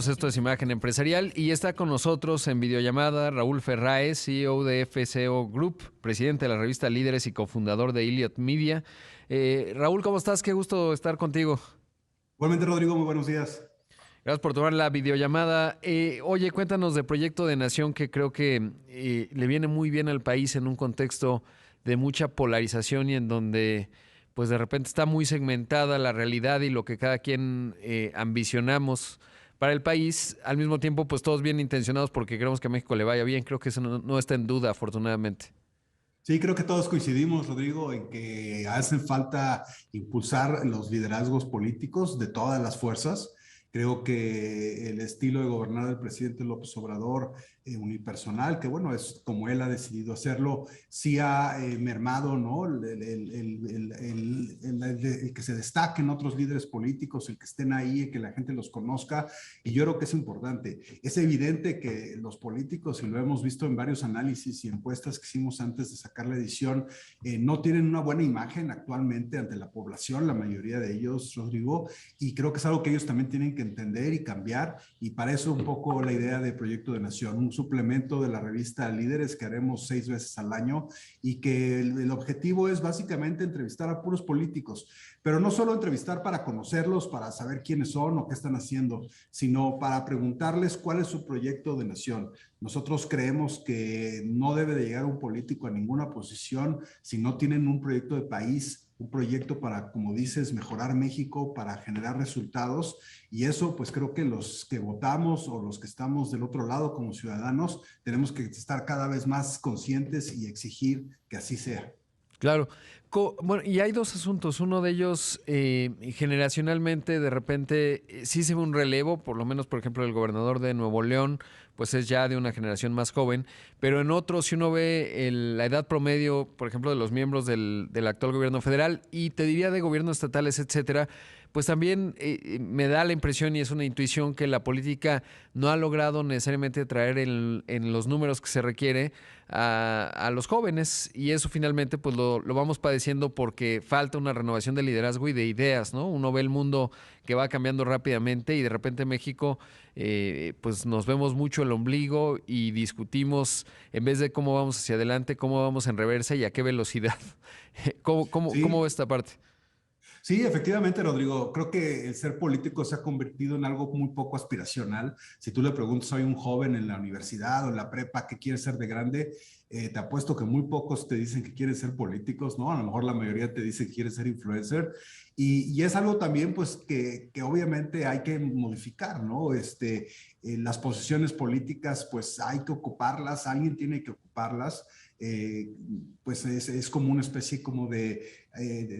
Esto es Imagen Empresarial y está con nosotros en videollamada Raúl Ferráez, CEO de FCO Group, presidente de la revista Líderes y cofundador de Iliot Media. Raúl, ¿cómo estás? Qué gusto estar contigo. Igualmente, Rodrigo, muy buenos días. Gracias por tomar la videollamada. Oye, cuéntanos de Proyecto de Nación que creo que le viene muy bien al país en un contexto de mucha polarización y en donde pues de repente está muy segmentada la realidad y lo que cada quien ambicionamos para el país. Al mismo tiempo, pues todos bien intencionados porque queremos que a México le vaya bien. Creo que eso no está en duda, afortunadamente. Sí, creo que todos coincidimos, Rodrigo, en que hacen falta impulsar los liderazgos políticos de todas las fuerzas. Creo que el estilo de gobernar del presidente López Obrador, unipersonal, que bueno, es como él ha decidido hacerlo, sí ha mermado, ¿no? El que se destaquen otros líderes políticos, el que estén ahí, el que la gente los conozca, y yo creo que es importante. Es evidente que los políticos, y lo hemos visto en varios análisis y encuestas que hicimos antes de sacar la edición, no tienen una buena imagen actualmente ante la población, la mayoría de ellos, Rodrigo, y creo que es algo que ellos también tienen que entender y cambiar, y para eso un poco la idea de Proyecto de Nación, un suplemento de la revista Líderes que haremos 6 veces al año y que el objetivo es básicamente entrevistar a puros políticos, pero no solo entrevistar para conocerlos, para saber quiénes son o qué están haciendo, sino para preguntarles cuál es su proyecto de nación. Nosotros creemos que no debe de llegar un político a ninguna posición si no tienen un proyecto de país, un proyecto para, como dices, mejorar México, para generar resultados. Y eso, pues creo que los que votamos o los que estamos del otro lado como ciudadanos, tenemos que estar cada vez más conscientes y exigir que así sea. Claro. Bueno, y hay dos asuntos. Uno de ellos, generacionalmente, de repente, sí se ve un relevo, por lo menos, por ejemplo, el gobernador de Nuevo León, pues es ya de una generación más joven, pero en otros, si uno ve la edad promedio, por ejemplo, de los miembros del actual gobierno federal y te diría de gobiernos estatales, etcétera, pues también me da la impresión y es una intuición que la política no ha logrado necesariamente traer en los números que se requiere a los jóvenes y eso finalmente pues lo vamos padeciendo porque falta una renovación de liderazgo y de ideas, ¿no? Uno ve el mundo que va cambiando rápidamente y de repente México pues nos vemos mucho el ombligo y discutimos en vez de cómo vamos hacia adelante, cómo vamos en reversa y a qué velocidad. ¿Cómo ve Sí, esta parte? sí, efectivamente, Rodrigo. Creo que el ser político se ha convertido en algo muy poco aspiracional. Si tú le preguntas a un joven en la universidad o en la prepa qué quiere ser de grande, te apuesto que muy pocos te dicen que quieren ser políticos, ¿no? A lo mejor la mayoría te dice que quiere ser influencer. Y es algo también, pues, que obviamente hay que modificar, ¿no? Las posiciones políticas, pues hay que ocuparlas, alguien tiene que ocuparlas. Eh, pues es como una especie como de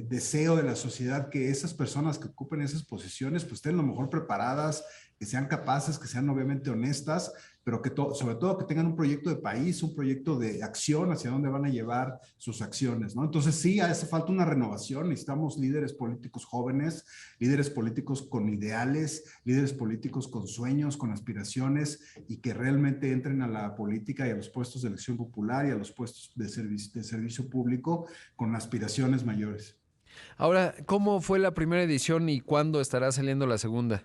deseo de la sociedad que esas personas que ocupen esas posiciones pues estén lo mejor preparadas, que sean capaces, que sean obviamente honestas, pero que sobre todo que tengan un proyecto de país, un proyecto de acción hacia dónde van a llevar sus acciones, ¿no? Entonces sí, hace falta una renovación, necesitamos líderes políticos jóvenes, líderes políticos con ideales, líderes políticos con sueños, con aspiraciones y que realmente entren a la política y a los puestos de elección popular y a los puestos de servicio público con aspiraciones mayores. Ahora, ¿cómo fue la primera edición y cuándo estará saliendo la segunda?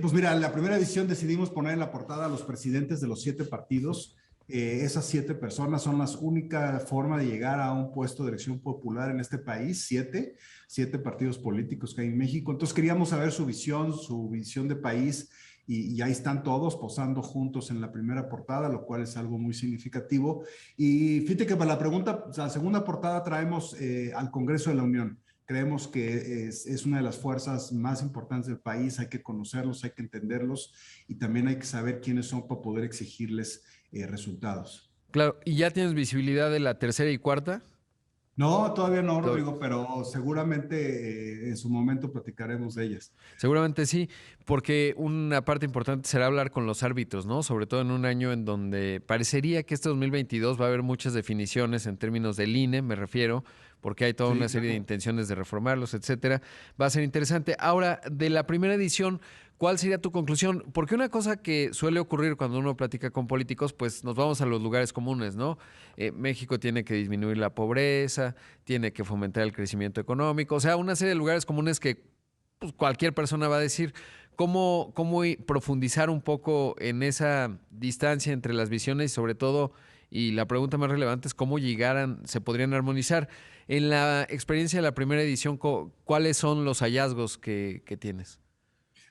Pues mira, en la primera edición decidimos poner en la portada a los presidentes de los 7 partidos. Esas 7 personas son la única forma de llegar a un puesto de elección popular en este país, siete partidos políticos que hay en México. Entonces queríamos saber su visión de país y ahí están todos posando juntos en la primera portada, lo cual es algo muy significativo. Y fíjate que para la segunda portada traemos al Congreso de la Unión. Creemos que es una de las fuerzas más importantes del país, hay que conocerlos, hay que entenderlos y también hay que saber quiénes son para poder exigirles resultados. Claro, ¿y ya tienes visibilidad de la tercera y cuarta? No, todavía no, To- Rodrigo, pero seguramente en su momento platicaremos de ellas. Seguramente sí, porque una parte importante será hablar con los árbitros, ¿no? Sobre todo en un año en donde parecería que este 2022 va a haber muchas definiciones en términos del INE, me refiero, porque hay toda Sí, una serie de claro. intenciones de reformarlos, etcétera. Va a ser interesante. Ahora, de la primera edición, ¿cuál sería tu conclusión? Porque una cosa que suele ocurrir cuando uno platica con políticos, pues nos vamos a los lugares comunes, ¿no? México tiene que disminuir la pobreza, tiene que fomentar el crecimiento económico, o sea, una serie de lugares comunes que pues, cualquier persona va a decir. cómo profundizar un poco en esa distancia entre las visiones y sobre todo, y la pregunta más relevante es cómo se podrían armonizar. En la experiencia de la primera edición, ¿cuáles son los hallazgos que tienes?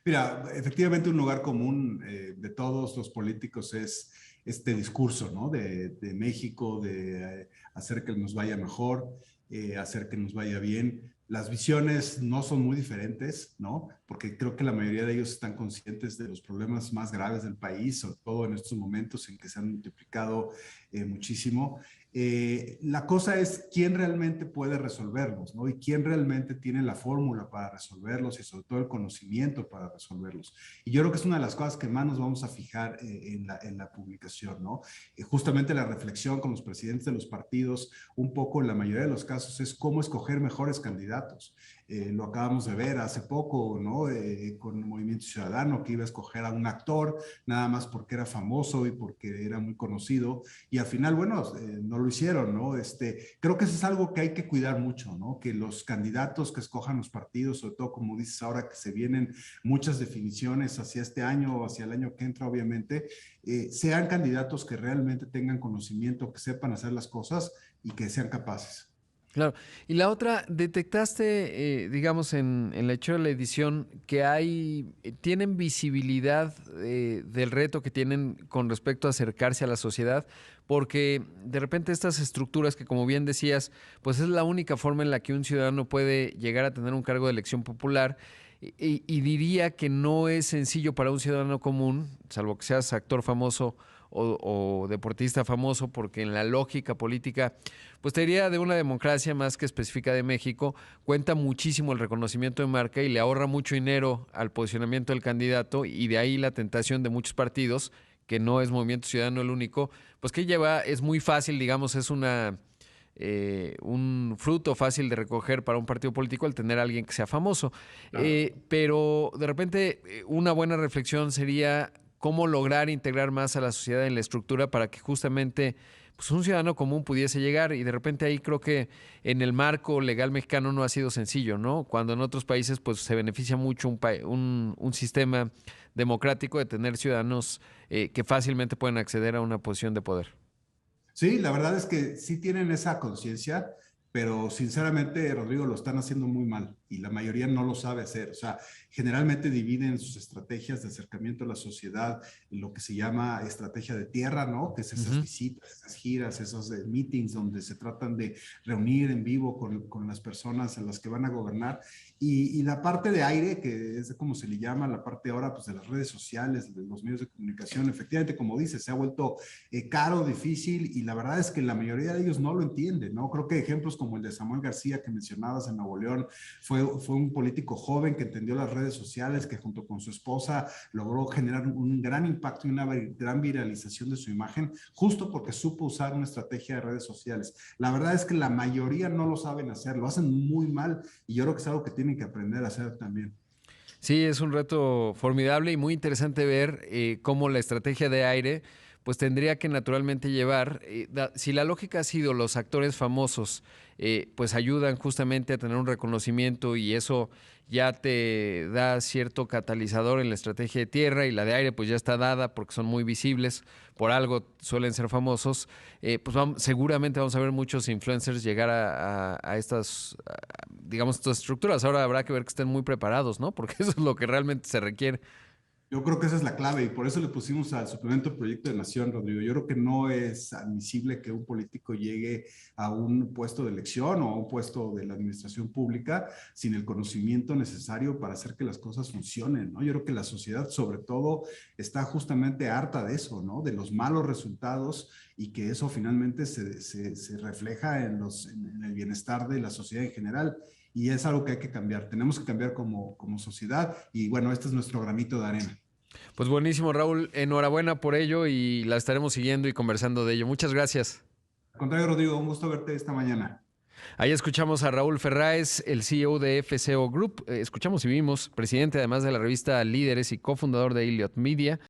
Mira, efectivamente un lugar común de todos los políticos es este discurso, ¿no? De México, de hacer que nos vaya mejor, hacer que nos vaya bien. Las visiones no son muy diferentes, ¿no? Porque creo que la mayoría de ellos están conscientes de los problemas más graves del país, sobre todo en estos momentos en que se han multiplicado muchísimo. La cosa es quién realmente puede resolverlos, ¿no? Y quién realmente tiene la fórmula para resolverlos y sobre todo el conocimiento para resolverlos. Y yo creo que es una de las cosas que más nos vamos a fijar en la publicación, ¿no? Justamente la reflexión con los presidentes de los partidos, un poco en la mayoría de los casos, es cómo escoger mejores candidatos. Lo acabamos de ver hace poco, ¿no? Con el Movimiento Ciudadano, que iba a escoger a un actor, nada más porque era famoso y porque era muy conocido, y al final, bueno, no lo hicieron, ¿no? Creo que eso es algo que hay que cuidar mucho, ¿no? Que los candidatos que escojan los partidos, sobre todo como dices ahora que se vienen muchas definiciones hacia este año o hacia el año que entra, obviamente, sean candidatos que realmente tengan conocimiento, que sepan hacer las cosas y que sean capaces. Claro. Y la otra, detectaste, digamos, en la hecho de la edición, que tienen visibilidad del reto que tienen con respecto a acercarse a la sociedad, porque de repente estas estructuras que, como bien decías, pues es la única forma en la que un ciudadano puede llegar a tener un cargo de elección popular. Y diría que no es sencillo para un ciudadano común, salvo que seas actor famoso o deportista famoso, porque en la lógica política, pues te diría de una democracia más que específica de México, cuenta muchísimo el reconocimiento de marca y le ahorra mucho dinero al posicionamiento del candidato, y de ahí la tentación de muchos partidos, que no es Movimiento Ciudadano el único, pues que es muy fácil, digamos, es un fruto fácil de recoger para un partido político el tener a alguien que sea famoso. Claro. Pero de repente una buena reflexión sería cómo lograr integrar más a la sociedad en la estructura para que justamente pues, un ciudadano común pudiese llegar. Y de repente ahí creo que en el marco legal mexicano no ha sido sencillo, ¿no? Cuando en otros países pues se beneficia mucho un sistema democrático de tener ciudadanos que fácilmente pueden acceder a una posición de poder. Sí, la verdad es que sí tienen esa conciencia, pero sinceramente, Rodrigo, lo están haciendo muy mal y la mayoría no lo sabe hacer. O sea, generalmente dividen sus estrategias de acercamiento a la sociedad en lo que se llama estrategia de tierra, ¿no? Que es esas Ujú. visitas, esas giras, esos meetings donde se tratan de reunir en vivo con las personas a las que van a gobernar. Y la parte de aire, que es como se le llama, la parte ahora pues, de las redes sociales, de los medios de comunicación, efectivamente, como dices, se ha vuelto caro, difícil, y la verdad es que la mayoría de ellos no lo entienden, ¿no? Creo que ejemplos como el de Samuel García que mencionabas en Nuevo León, fue un político joven que entendió las redes sociales, que junto con su esposa logró generar un gran impacto y una gran viralización de su imagen, justo porque supo usar una estrategia de redes sociales. La verdad es que la mayoría no lo saben hacer, lo hacen muy mal, y yo creo que es algo que tienen que aprender a hacer también. Sí, es un reto formidable y muy interesante ver cómo la estrategia de aire pues tendría que naturalmente llevar, si la lógica ha sido los actores famosos, pues ayudan justamente a tener un reconocimiento y eso ya te da cierto catalizador en la estrategia de tierra, y la de aire pues ya está dada porque son muy visibles, por algo suelen ser famosos, pues seguramente vamos a ver muchos influencers llegar a estas, digamos, estas estructuras. Ahora habrá que ver que estén muy preparados, ¿no? Porque eso es lo que realmente se requiere. Yo creo que esa es la clave y por eso le pusimos al suplemento Proyecto de Nación, Rodrigo. Yo creo que no es admisible que un político llegue a un puesto de elección o a un puesto de la administración pública sin el conocimiento necesario para hacer que las cosas funcionen, ¿no? Yo creo que la sociedad, sobre todo, está justamente harta de eso, ¿no? De los malos resultados, y que eso finalmente se refleja en el bienestar de la sociedad en general. Y es algo que hay que cambiar. Tenemos que cambiar como sociedad y bueno, este es nuestro granito de arena. Pues buenísimo, Raúl. Enhorabuena por ello y la estaremos siguiendo y conversando de ello. Muchas gracias. Al contrario, Rodrigo, un gusto verte esta mañana. Ahí escuchamos a Raúl Ferráez, el CEO de FCO Group. Escuchamos y vimos, presidente además de la revista Líderes y cofundador de Elliott Media.